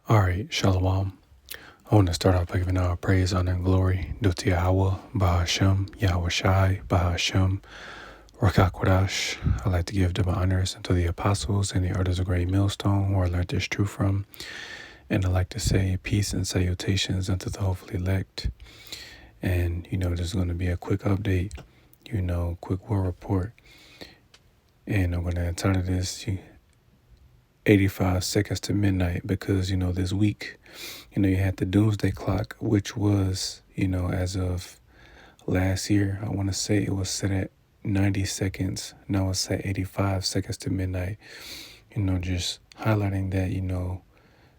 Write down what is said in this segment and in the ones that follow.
All right, Shalom. I want to start off by giving our praise, honor, and glory due to Yahweh, Bahashem, Yahweh Shai, Bahashem, Rakakwadash. I'd like to give double honors unto the apostles and the elders of Great Millstone, who I learned this truth from. And I'd like to say peace and salutations unto the hopefully elect. And, there's going to be a quick update, quick war report. And I'm going to entitle this 85 seconds to midnight because, this week, you had the doomsday clock, which was, as of last year, I want to say it was set at 90 seconds. Now it's at 85 seconds to midnight, just highlighting that,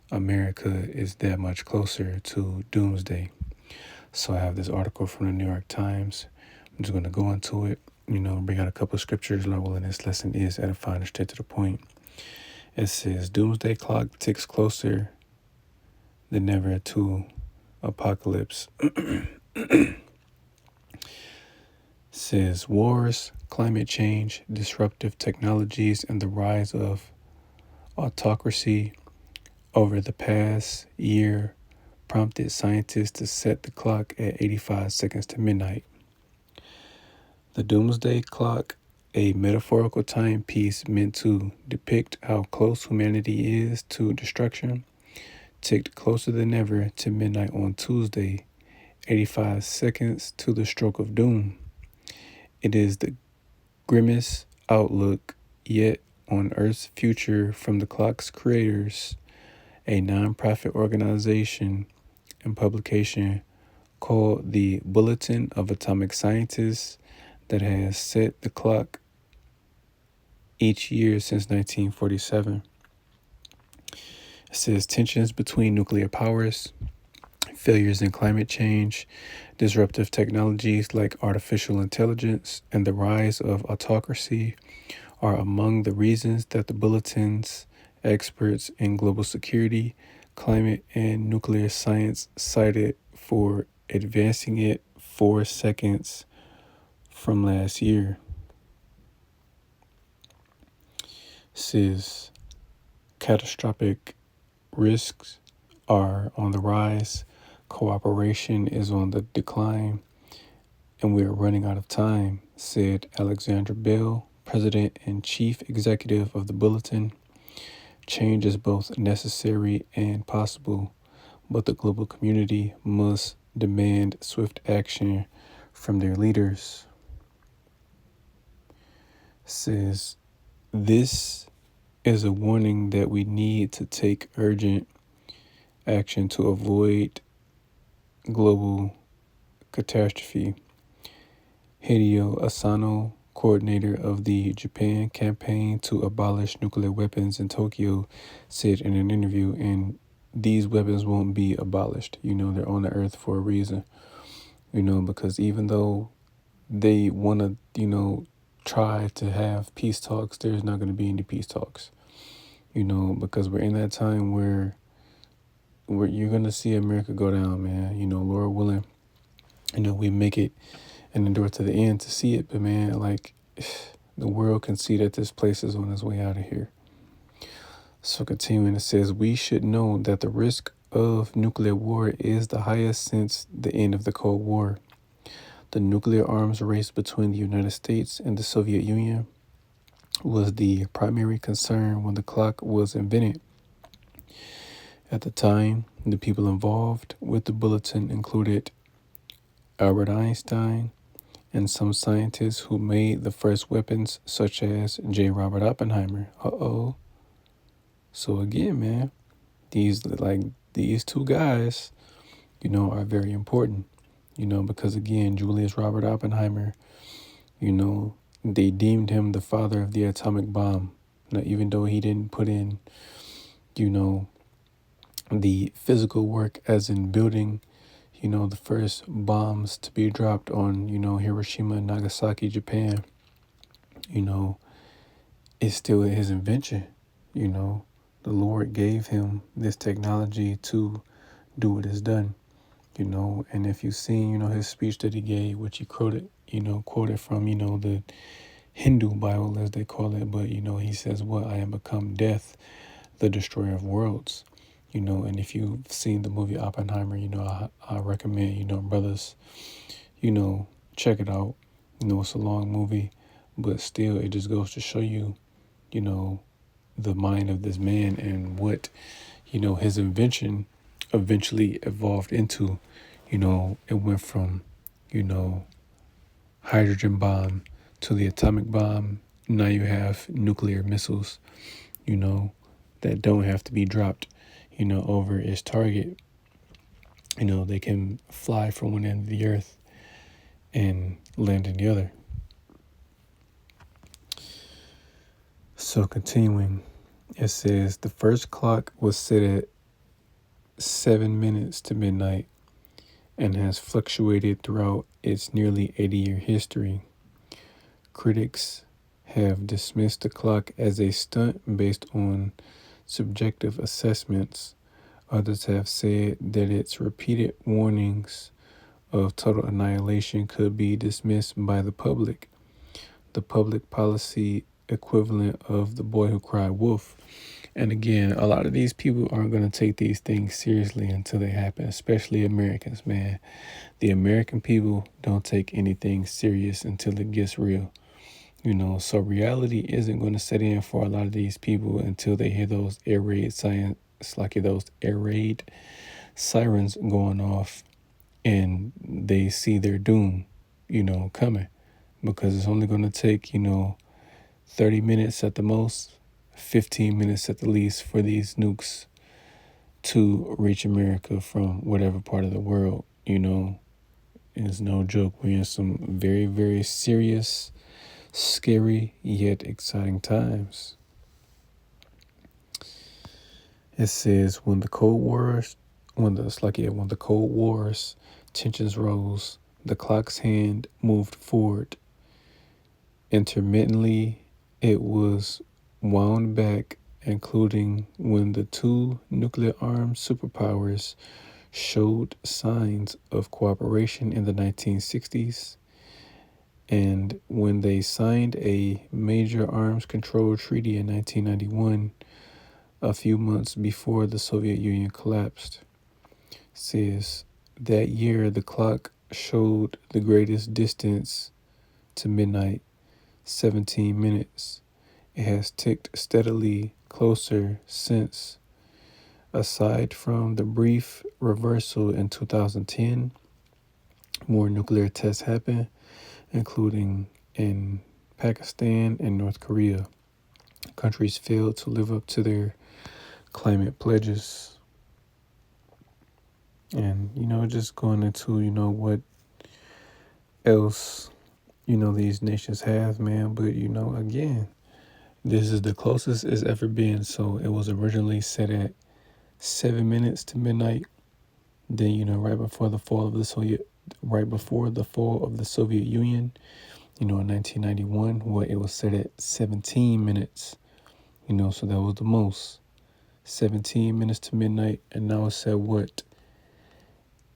America is that much closer to doomsday. So I have this article from the New York Times. I'm just going to go into it, bring out a couple of scriptures. Lord willing, this lesson is edifying and straight to the point. It says, doomsday clock ticks closer than ever to apocalypse. Says, wars, climate change, disruptive technologies, and the rise of autocracy over the past year prompted scientists to set the clock at 85 seconds to midnight. The doomsday clock, a metaphorical timepiece meant to depict how close humanity is to destruction, ticked closer than ever to midnight on Tuesday, 85 seconds to the stroke of doom. It is the grimmest outlook yet on Earth's future from the clock's creators, a non-profit organization and publication called the Bulletin of Atomic Scientists that has set the clock each year since 1947. It says tensions between nuclear powers, failures in climate change, disruptive technologies like artificial intelligence, and the rise of autocracy are among the reasons that the bulletin's experts in global security, climate, and nuclear science cited for advancing it 4 seconds from last year. Says catastrophic risks are on the rise, cooperation is on the decline, and we are running out of time, said Alexandra Bell, President and Chief Executive of the Bulletin. Change is both necessary and possible, but the global community must demand swift action from their leaders. Says, this is a warning that we need to take urgent action to avoid global catastrophe. Hideo Asano, coordinator of the Japan campaign to abolish nuclear weapons in Tokyo, said in an interview, and these weapons won't be abolished. They're on the earth for a reason, because even though they want to, try to have peace talks, there's not going to be any peace talks, because we're in that time where you're going to see America go down, man. Lord willing, we make it and endure to the end to see it. But, man, the world can see that this place is on its way out of here. So continuing, it says, we should know that the risk of nuclear war is the highest since the end of the Cold War. The nuclear arms race between the United States and the Soviet Union was the primary concern when the clock was invented. At the time, the people involved with the bulletin included Albert Einstein and some scientists who made the first weapons, such as J. Robert Oppenheimer. So again, man, these two guys, are very important. Because again, Julius Robert Oppenheimer, they deemed him the father of the atomic bomb. Now, even though he didn't put in, the physical work as in building, the first bombs to be dropped on, Hiroshima and Nagasaki, Japan, it's still his invention. The Lord gave him this technology to do what is done. And if you've seen, his speech that he gave, which he quoted from, the Hindu Bible, as they call it. But, he says, I am become death, the destroyer of worlds. And if you've seen the movie Oppenheimer, I recommend, brothers, check it out. It's a long movie, but still, it just goes to show you, you know, the mind of this man and what, his invention eventually evolved into. It went from, you know, hydrogen bomb to the atomic bomb. Now you have nuclear missiles, you know, that don't have to be dropped, over its target. They can fly from one end of the earth and land in the other. So continuing, it says the first clock was set at 7 minutes to midnight and has fluctuated throughout its nearly 80-year history. Critics have dismissed the clock as a stunt based on subjective assessments. Others have said that its repeated warnings of total annihilation could be dismissed by the public policy equivalent of the boy who cried wolf. And again, a lot of these people aren't going to take these things seriously until they happen, especially Americans, man. The American people don't take anything serious until it gets real. So reality isn't going to set in for a lot of these people until they hear those air raid sirens going off and they see their doom, coming. Because it's only going to take, 30 minutes at the most, 15 minutes at the least for these nukes to reach America from whatever part of the world, It's no joke. We're in some very, very serious, scary, yet exciting times. It says when the Cold Wars tensions rose, the clock's hand moved forward. Intermittently, it was wound back, including when the two nuclear-armed superpowers showed signs of cooperation in the 1960s, and when they signed a major arms control treaty in 1991, a few months before the Soviet Union collapsed. Says that year the clock showed the greatest distance to midnight, 17 minutes. It has ticked steadily closer since. Aside from the brief reversal in 2010, more nuclear tests happened, including in Pakistan and North Korea. Countries failed to live up to their climate pledges. And, just going into, what else, these nations have, man. But, again, this is the closest it's ever been. So it was originally set at 7 minutes to midnight. Then, right before the fall of the Soviet Union, in 1991, it was set at 17 minutes. So that was the most. 17 minutes to midnight, and now it's at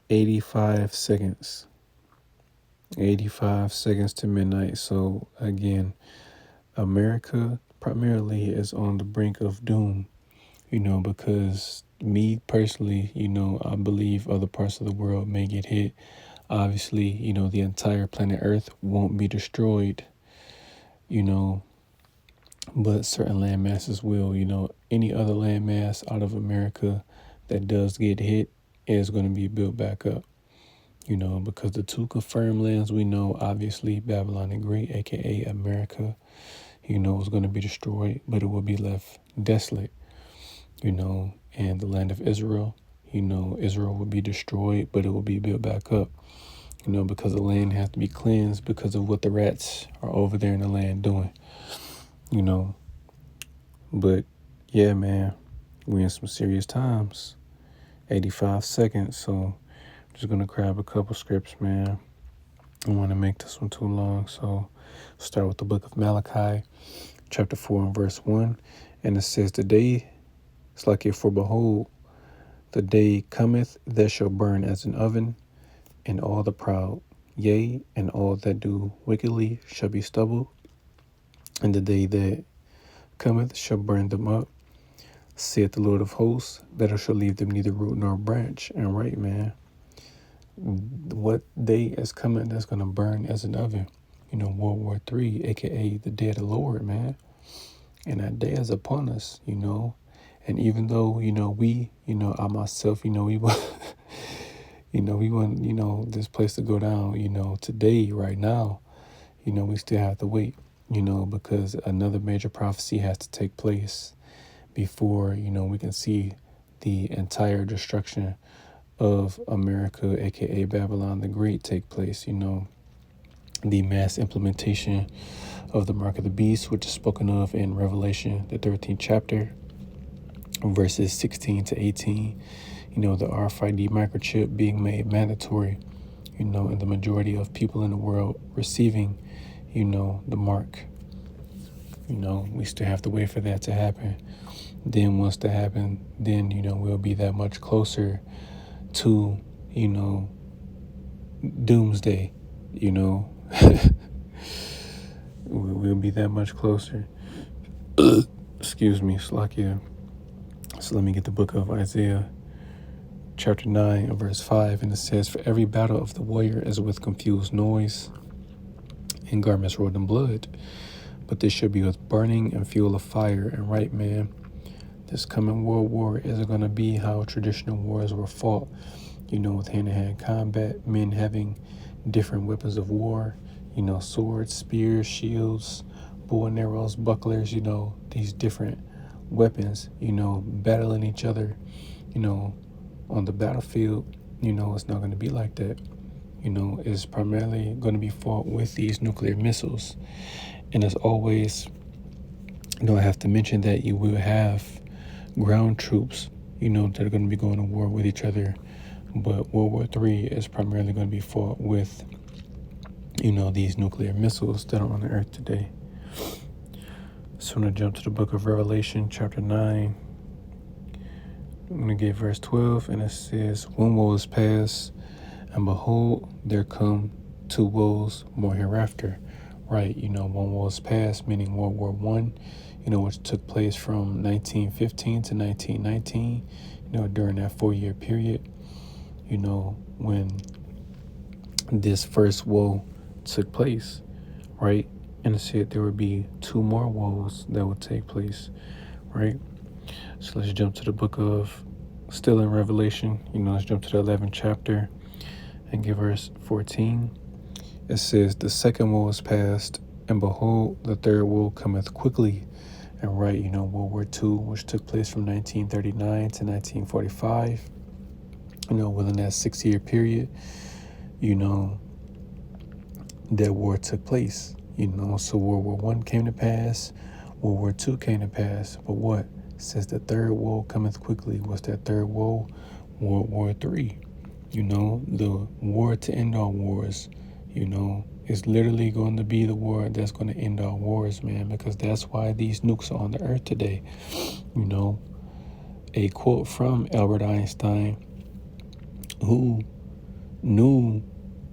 85 seconds. 85 seconds to midnight. So again, America primarily is on the brink of doom, because me personally, I believe other parts of the world may get hit. Obviously, the entire planet Earth won't be destroyed, but certain land masses will. Any other land mass out of America that does get hit is going to be built back up, because the two confirmed lands we know, obviously Babylon the Great, aka America, is going to be destroyed, but it will be left desolate, and the land of Israel, Israel will be destroyed, but it will be built back up, because the land has to be cleansed because of what the rats are over there in the land doing, But yeah, man, we're in some serious times. 85 seconds, so I'm just going to grab a couple scripts, man. I don't want to make this one too long, so start with the book of Malachi, chapter 4 and verse 1. And it says, the day, it's like it, for behold, the day cometh that shall burn as an oven, and all the proud, yea, and all that do wickedly shall be stubble. And the day that cometh shall burn them up, Saith the Lord of hosts, that it shall leave them neither root nor branch. And right, man, what day is coming that's going to burn as an oven? World War III, aka the day of the Lord, man. And that day is upon us, And even though, I myself, we want, we want, this place to go down, today, right now, we still have to wait, because another major prophecy has to take place before, we can see the entire destruction of America, aka Babylon the Great, take place, the mass implementation of the mark of the beast, which is spoken of in Revelation, the 13th chapter, verses 16 to 18, the RFID microchip being made mandatory, and the majority of people in the world receiving, the mark. We still have to wait for that to happen. Then once that happens, then, we'll be that much closer to, doomsday, we'll be that much closer. Excuse me, Slakia. So let me get the book of Isaiah, chapter 9, verse 5, and it says, "For every battle of the warrior is with confused noise and garments rolled in blood, but this should be with burning and fuel of fire." And right, man, this coming world war is going to be how traditional wars were fought, with hand-to-hand combat, men having different weapons of war, swords, spears, shields, bow and arrows, bucklers, these different weapons, battling each other, on the battlefield. It's not going to be like that. It's primarily going to be fought with these nuclear missiles. And as always, I have to mention that you will have ground troops, that are going to be going to war with each other. But World War III is primarily going to be fought with, these nuclear missiles that are on the earth today. So I'm going to jump to the book of Revelation, chapter 9. I'm going to get verse 12, and it says, "One woe is past, and behold, there come two woes more hereafter." Right, one woe is past, meaning World War I, which took place from 1915 to 1919, during that 4-year period, when this first woe took place, right? And it said there would be two more woes that would take place, right? So let's jump to the book of, still in Revelation, let's jump to the 11th chapter and give verse 14. It says, "The second woe is past, and behold, the third woe cometh quickly." And right, World War II, which took place from 1939 to 1945, within that 6-year period, that war took place, so World War I came to pass, World War II came to pass, but what? It says the third woe cometh quickly. What's that third woe? World War III, the war to end all wars, is literally going to be the war that's going to end all wars, man, because that's why these nukes are on the earth today. A quote from Albert Einstein, who knew,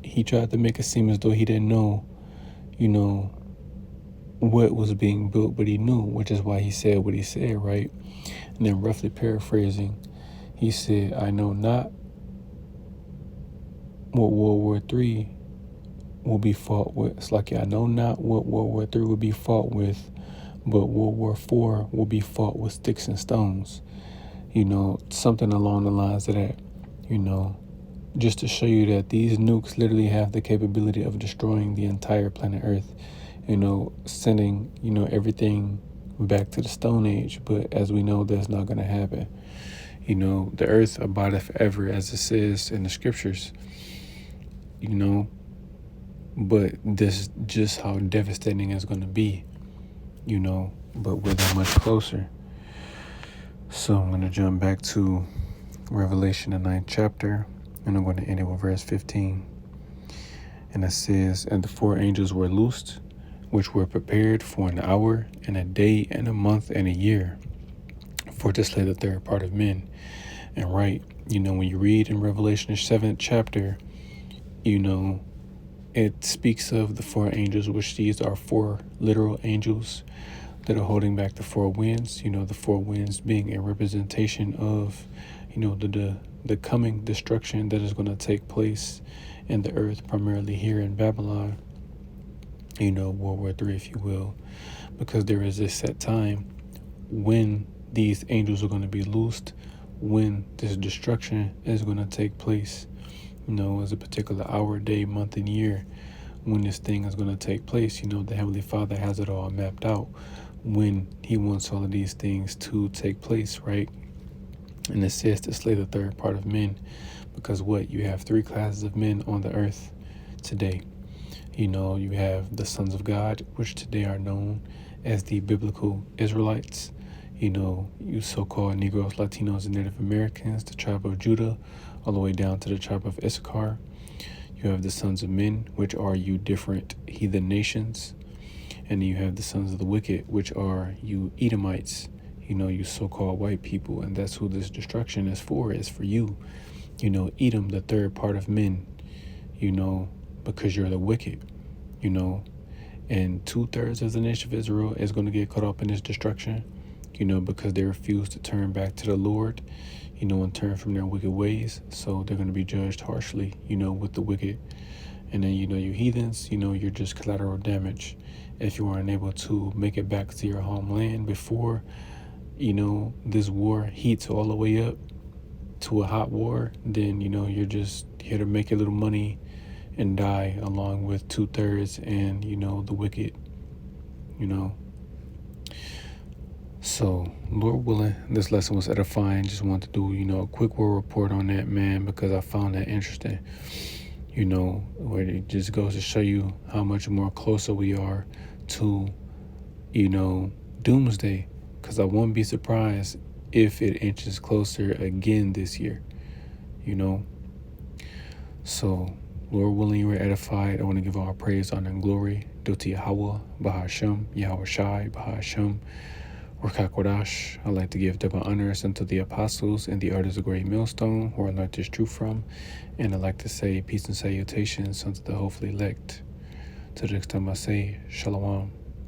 he tried to make it seem as though he didn't know, what was being built, but he knew, which is why he said what he said, right? And then, roughly paraphrasing, he said, "I know not what World War III will be fought with." It's like, I know not what World War III will be fought with, but World War IV will be fought with sticks and stones. Something along the lines of that, just to show you that these nukes literally have the capability of destroying the entire planet Earth, sending, everything back to the Stone Age. But as we know, that's not going to happen. The earth abideth forever, as it says in the scriptures, but this is just how devastating it's going to be, but we're that much closer. So I'm going to jump back to Revelation, the 9th chapter, and I'm going to end it with verse 15. And it says, "And the 4 angels were loosed, which were prepared for an hour and a day and a month and a year, for to slay the third part of men." And right, when you read in Revelation, the 7th chapter, it speaks of the 4 angels, which these are 4 literal angels that are holding back the four winds. The four winds being a representation of, the coming destruction that is going to take place in the earth, primarily here in Babylon. World War III, if you will, because there is a set time when these angels are going to be loosed, when this destruction is going to take place. As a particular hour, day, month, and year when this thing is going to take place. The Heavenly Father has it all mapped out when He wants all of these things to take place, right? And it says to slay the third part of men, because you have three classes of men on the earth today. You have the sons of God, which today are known as the biblical Israelites. You so-called Negroes, Latinos, and Native Americans, the tribe of Judah, all the way down to the tribe of Issachar. You have the sons of men, which are you different heathen nations. And then you have the sons of the wicked, which are you Edomites, you so-called white people. And that's who this destruction is for you. Edom, the third part of men, because you're the wicked, and 2/3 of the nation of Israel is going to get caught up in this destruction, because they refuse to turn back to the Lord, and turn from their wicked ways. So they're going to be judged harshly, with the wicked. And then, you heathens, you're just collateral damage. If you are unable to make it back to your homeland before, this war heats all the way up to a hot war, then, you're just here to make a little money and die along with 2/3 and, the wicked, So, Lord willing, this lesson was edifying. Just wanted to do, a quick word report on that, man, because I found that interesting, where it just goes to show you how much more closer we are to, doomsday, because I won't be surprised if it inches closer again this year, So, Lord willing, you are edified. I want to give all praise, honor, and glory due to Yahweh, Bahashem, Yahweh Shai, Bahashem, Rakakwadash. I'd like to give double honors unto the apostles and the artists of Great Millstone, who I learned this truth from. And I'd like to say peace and salutations unto the hopefully elect. To the next time I say, Shalom.